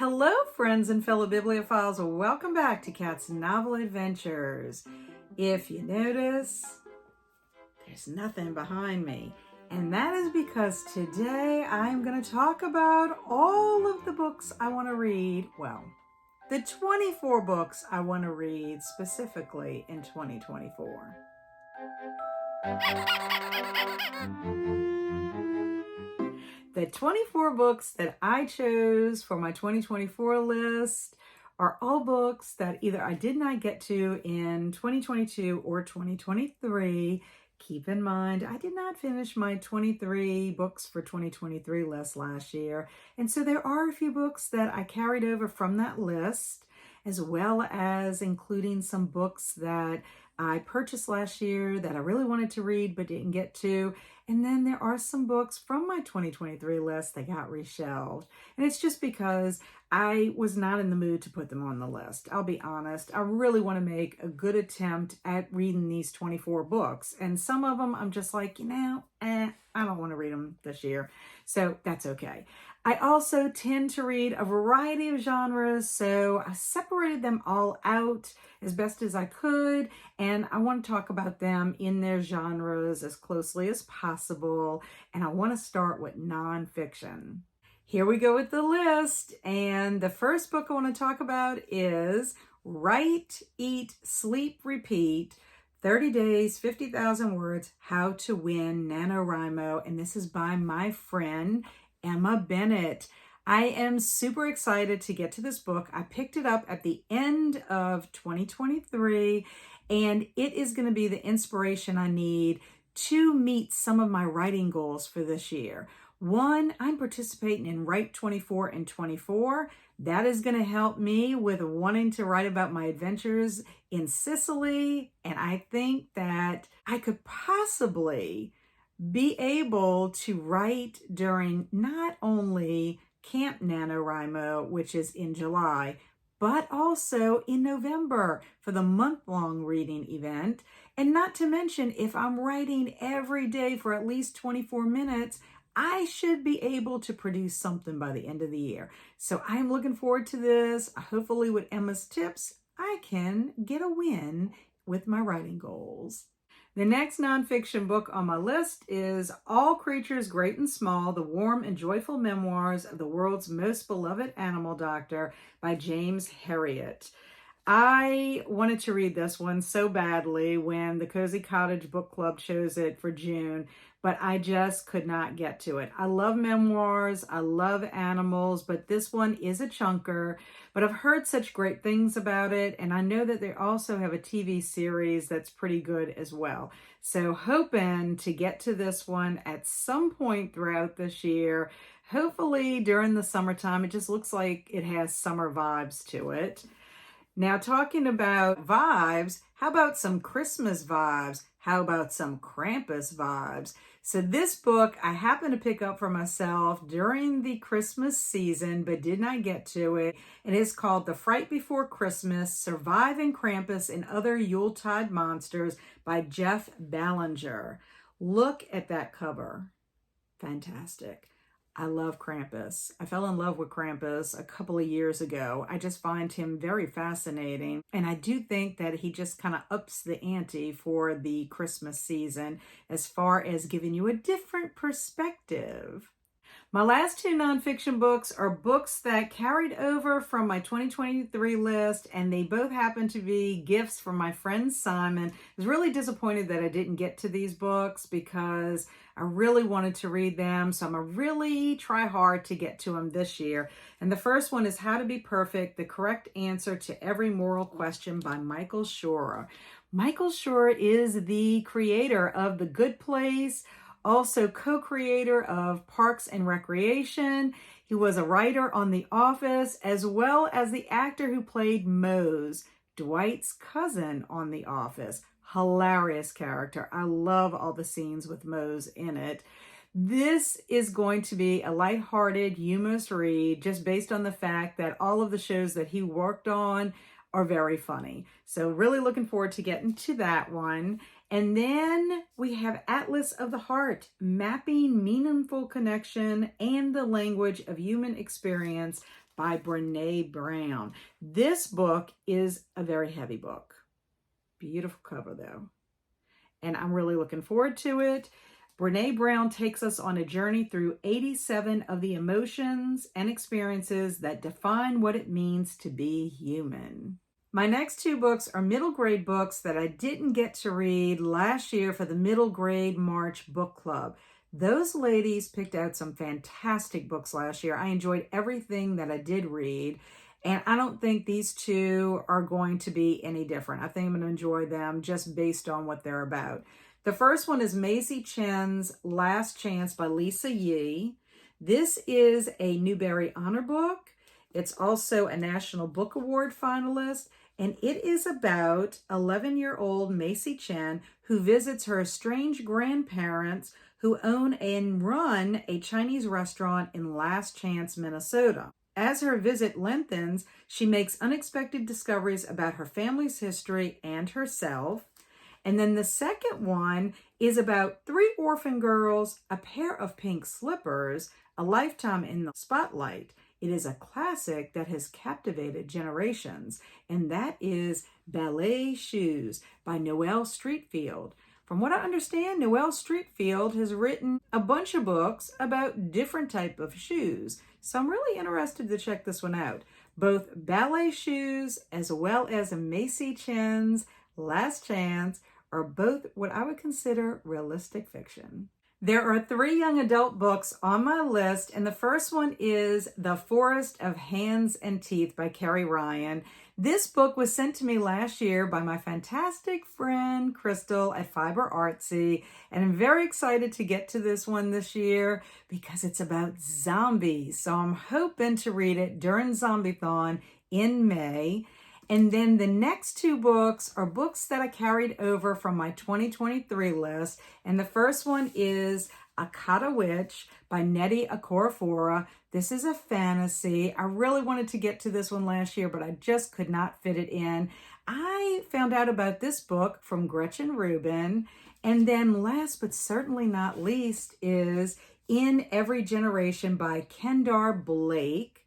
Hello, friends and fellow bibliophiles. Welcome back to Kat's Novel Adventures. If you notice, there's nothing behind me. And that is because today I'm going to talk about all of the books I want to read. Well, the 24 books I want to read specifically in 2024. The 24 books that I chose for my 2024 list are all books that either I did not get to in 2022 or 2023. Keep in mind, I did not finish my 23 books for 2023 list last year. And so there are a few books that I carried over from that list, as well as including some books that I purchased last year that I really wanted to read but didn't get to. And then there are some books from my 2023 list that got reshelved. And it's just because I was not in the mood to put them on the list. I'll be honest. I really want to make a good attempt at reading these 24 books. And some of them I'm just like, I don't want to read them this year. So that's okay. I also tend to read a variety of genres, so I separated them all out as best as I could, and I want to talk about them in their genres as closely as possible, and I want to start with nonfiction. Here we go with the list, and the first book I want to talk about is Write, Eat, Sleep, Repeat, 30 Days, 50,000 Words, How to Win NaNoWriMo, and this is by my friend Emma Bennett. I am super excited to get to this book. I picked it up at the end of 2023, and it is going to be the inspiration I need to meet some of my writing goals for this year. One, I'm participating in Write 24 and 24. That is going to help me with wanting to write about my adventures in Sicily, and I think that I could possibly be able to write during not only Camp NaNoWriMo, which is in July, but also in November for the month-long reading event. And not to mention, if I'm writing every day for at least 24 minutes, I should be able to produce something by the end of the year. So I'm looking forward to this. Hopefully with Emma's tips, I can get a win with my writing goals. The next nonfiction book on my list is All Creatures Great and Small, The Warm and Joyful Memoirs of the World's Most Beloved Animal Doctor by James Herriot. I wanted to read this one so badly when the Cozy Cottage Book Club chose it for June, but I just could not get to it. I love memoirs, I love animals, but this one is a chunker. But I've heard such great things about it, and I know that they also have a TV series that's pretty good as well. So hoping to get to this one at some point throughout this year, hopefully during the summertime. It just looks like it has summer vibes to it. Now, talking about vibes, how about some Christmas vibes? How about some Krampus vibes? So this book I happened to pick up for myself during the Christmas season, but did not get to it. It is called The Fright Before Christmas, Surviving Krampus and Other Yuletide Monsters by Jeff Ballinger. Look at that cover. Fantastic. I love Krampus. I fell in love with Krampus a couple of years ago. I just find him very fascinating. And I do think that he just kind of ups the ante for the Christmas season as far as giving you a different perspective. My last two nonfiction books are books that carried over from my 2023 list, and they both happen to be gifts from my friend Simon. I was really disappointed that I didn't get to these books because I really wanted to read them, so I'm going to really try hard to get to them this year. And the first one is How to Be Perfect, The Correct Answer to Every Moral Question by Michael Schur. Michael Schur is the creator of The Good Place, also co-creator of Parks and Recreation. He was a writer on The Office, as well as the actor who played Mose, Dwight's cousin on The Office. Hilarious character. I love all the scenes with Mose in it. This is going to be a lighthearted, humorous read just based on the fact that all of the shows that he worked on are very funny. So really looking forward to getting to that one. And then we have Atlas of the Heart, Mapping Meaningful Connection and the Language of Human Experience by Brene Brown. This book is a very heavy book. Beautiful cover though. And I'm really looking forward to it. Brene Brown takes us on a journey through 87 of the emotions and experiences that define what it means to be human. My next two books are middle grade books that I didn't get to read last year for the middle grade March book club. Those ladies picked out some fantastic books last year. I enjoyed everything that I did read, and I don't think these two are going to be any different. I think I'm going to enjoy them just based on what they're about. The first one is Maisie Chen's Last Chance by Lisa Yee. This is a Newbery Honor book. It's also a National Book Award finalist. And it is about 11-year-old Maisie Chen who visits her estranged grandparents who own and run a Chinese restaurant in Last Chance, Minnesota. As her visit lengthens, she makes unexpected discoveries about her family's history and herself. And then the second one is about 3 orphan girls, a pair of pink slippers, a lifetime in the spotlight. It is a classic that has captivated generations, and that is Ballet Shoes by Noelle Streatfeild. From what I understand, Noelle Streatfeild has written a bunch of books about different type of shoes, so I'm really interested to check this one out. Both Ballet Shoes as well as Maisie Chen's Last Chance are both what I would consider realistic fiction. There are 3 young adult books on my list, and the first one is The Forest of Hands and Teeth by Carrie Ryan. This book was sent to me last year by my fantastic friend Crystal at Fiber Artsy, and I'm very excited to get to this one this year because it's about zombies. So I'm hoping to read it during Zombie-thon in May. And then the next 2 books are books that I carried over from my 2023 list. And the first one is Akata Witch by Nnedi Okorafor. This is a fantasy. I really wanted to get to this one last year, but I just could not fit it in. I found out about this book from Gretchen Rubin. And then last but certainly not least is In Every Generation by Kendar Blake.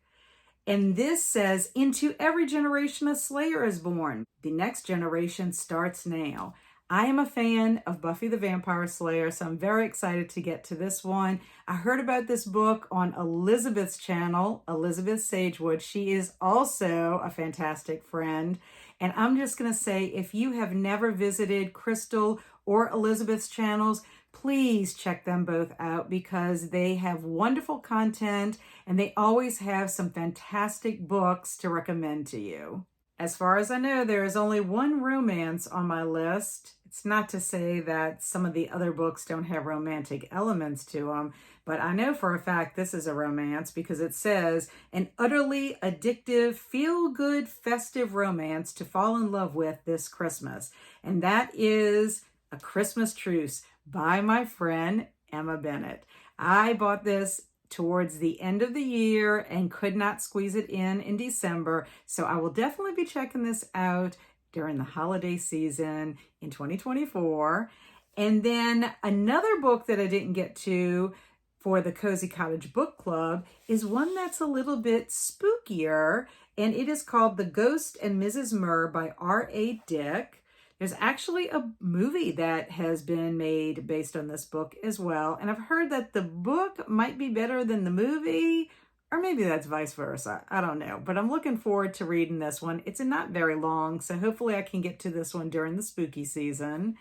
And this says, into every generation a slayer is born. The next generation starts now. I am a fan of Buffy the Vampire Slayer, so I'm very excited to get to this one. I heard about this book on Elizabeth's channel, Elizabeth Sagewood. She is also a fantastic friend. And I'm just going to say, if you have never visited Crystal or Elizabeth's channels, please check them both out because they have wonderful content and they always have some fantastic books to recommend to you. As far as I know, there is only one romance on my list. It's not to say that some of the other books don't have romantic elements to them, but I know for a fact this is a romance because it says, an utterly addictive, feel-good, festive romance to fall in love with this Christmas. And that is A Christmas Truce by my friend Emma Bennett. I bought this towards the end of the year and could not squeeze it in December. So I will definitely be checking this out during the holiday season in 2024. And then another book that I didn't get to for the Cozy Cottage Book Club is one that's a little bit spookier, and it is called The Ghost and Mrs. Murr by R.A. Dick. There's actually a movie that has been made based on this book as well. And I've heard that the book might be better than the movie, or maybe that's vice versa. I don't know. But I'm looking forward to reading this one. It's not very long, so hopefully I can get to this one during the spooky season.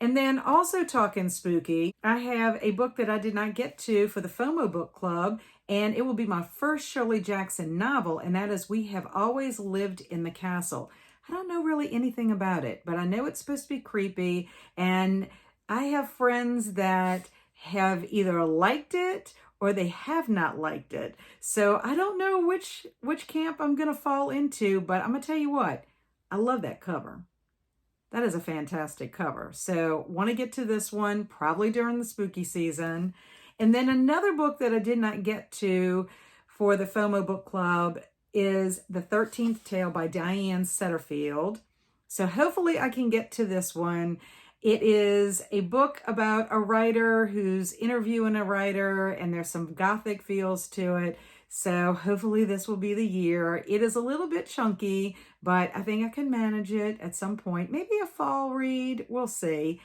And then also talking spooky, I have a book that I did not get to for the FOMO Book Club, and it will be my first Shirley Jackson novel, and that is We Have Always Lived in the Castle. I don't know really anything about it, but I know it's supposed to be creepy, and I have friends that have either liked it or they have not liked it. So I don't know which camp I'm going to fall into, but I'm going to tell you what, I love that cover. That is a fantastic cover. So want to get to this one probably during the spooky season. And then another book that I did not get to for the FOMO Book Club is The 13th Tale by Diane Setterfield. So hopefully I can get to this one. It is a book about a writer who's interviewing a writer, and there's some gothic feels to it. So hopefully this will be the year. It is a little bit chunky, but I think I can manage it at some point. Maybe a fall read, we'll see.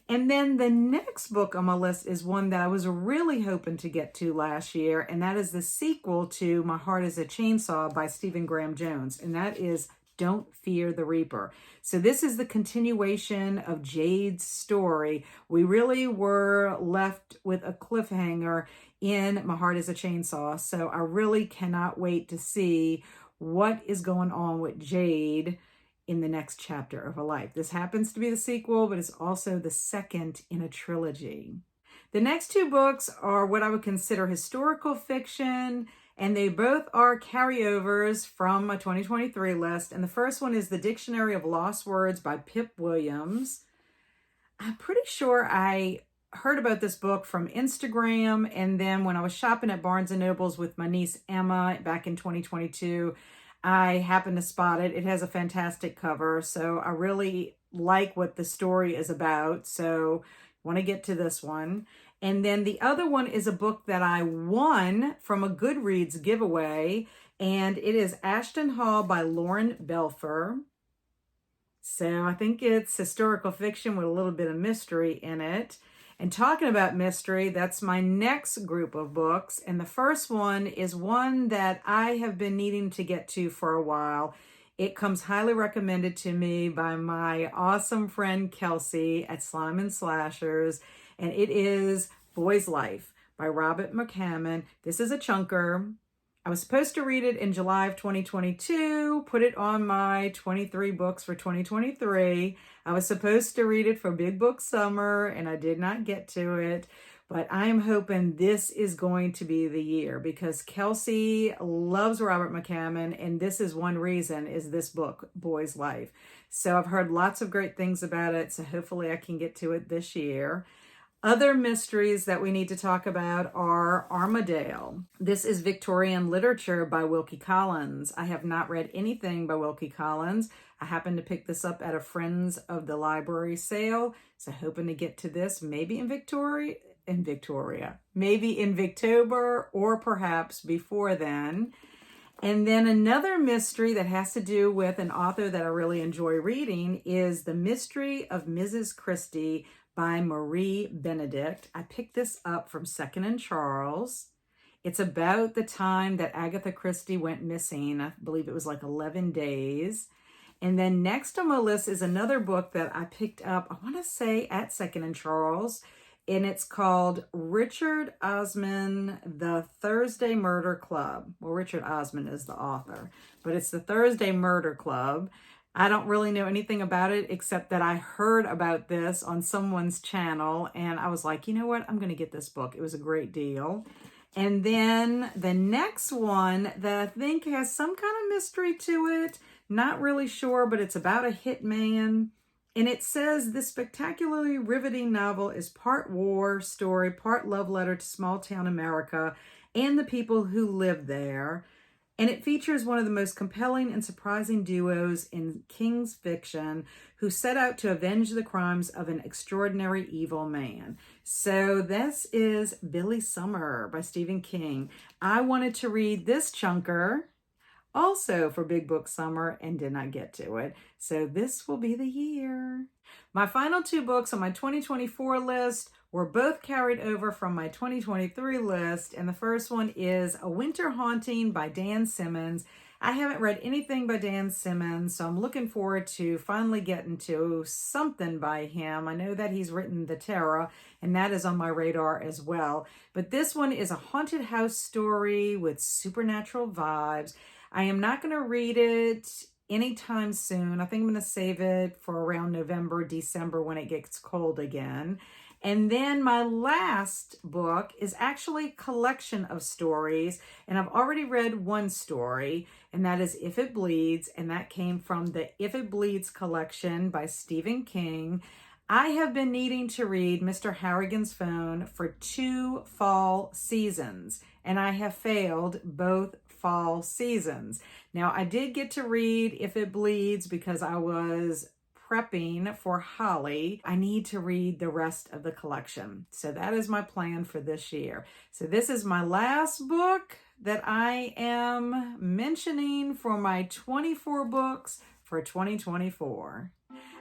And then the next book on my list is one that I was really hoping to get to last year, and that is the sequel to My Heart is a Chainsaw by Stephen Graham Jones, and that is Don't Fear the Reaper. So this is the continuation of Jade's story. We really were left with a cliffhanger in My Heart is a Chainsaw, so I really cannot wait to see what is going on with Jade in the next chapter of her life. This happens to be the sequel, but it's also the second in a trilogy. The next two books are what I would consider historical fiction, and they both are carryovers from my 2023 list. And the first one is The Dictionary of Lost Words by Pip Williams. I'm pretty sure I heard about this book from Instagram, and then when I was shopping at Barnes & Noble's with my niece Emma back in 2022, I happened to spot it. It has a fantastic cover, so I really like what the story is about, so want to get to this one. And then the other one is a book that I won from a Goodreads giveaway, and it is Ashton Hall by Lauren Belfer. So I think it's historical fiction with a little bit of mystery in it. And talking about mystery, that's my next group of books. And the first one is one that I have been needing to get to for a while. It comes highly recommended to me by my awesome friend Kelsi at Slime and Slashers. And it is Boy's Life by Robert McCammon. This is a chunker. I was supposed to read it in July of 2022, put it on my 23 books for 2023. I was supposed to read it for Big Book Summer, and I did not get to it. But I am hoping this is going to be the year because Kelsi loves Robert McCammon, and this is one reason, is this book, Boy's Life. So I've heard lots of great things about it, so hopefully I can get to it this year. Other mysteries that we need to talk about are Armadale. This is Victorian literature by Wilkie Collins. I have not read anything by Wilkie Collins. I happened to pick this up at a Friends of the Library sale, so hoping to get to this maybe in Victoria, maybe in Victober or perhaps before then. And then another mystery that has to do with an author that I really enjoy reading is The Mystery of Mrs. Christie by Marie Benedict. I picked this up from Second and Charles. It's about the time that Agatha Christie went missing. I believe it was like 11 days. And then next on my list is another book that I picked up, I want to say at Second and Charles, and it's called Richard Osman, The Thursday Murder Club. Well, Richard Osman is the author, but it's The Thursday Murder Club. I don't really know anything about it except that I heard about this on someone's channel and I was like, you know what? I'm going to get this book. It was a great deal. And then the next one that I think has some kind of mystery to it, not really sure, but it's about a hitman. And it says this spectacularly riveting novel is part war story, part love letter to small town America and the people who live there. And it features one of the most compelling and surprising duos in King's fiction who set out to avenge the crimes of an extraordinary evil man. So this is Billy Summer by Stephen King. I wanted to read this chunker also for Big Book Summer and did not get to it. So this will be the year. My final two books on my 2024 list were both carried over from my 2023 list, and the first one is A Winter Haunting by Dan Simmons. I haven't read anything by Dan Simmons, so I'm looking forward to finally getting to something by him. I know that he's written The Terror, and that is on my radar as well. But this one is a haunted house story with supernatural vibes. I am not going to read it anytime soon. I think I'm going to save it for around November, December when it gets cold again. And then my last book is actually a collection of stories, and I've already read one story, and that is If It Bleeds, and that came from the If It Bleeds collection by Stephen King. I have been needing to read Mr. Harrigan's Phone for 2 fall seasons, and I have failed both fall seasons. Now, I did get to read If It Bleeds because I was prepping for Holly. I need to read the rest of the collection. So that is my plan for this year. So this is my last book that I am mentioning for my 24 books for 2024.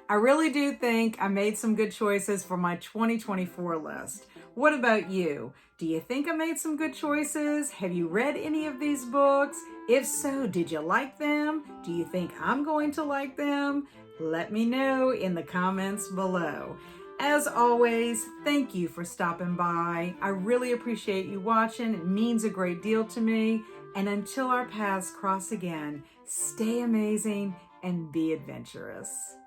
I really do think I made some good choices for my 2024 list. What about you? Do you think I made some good choices? Have you read any of these books? If so, did you like them? Do you think I'm going to like them? Let me know in the comments below. As always, thank you for stopping by. I really appreciate you watching. It means a great deal to me. And until our paths cross again, stay amazing and be adventurous.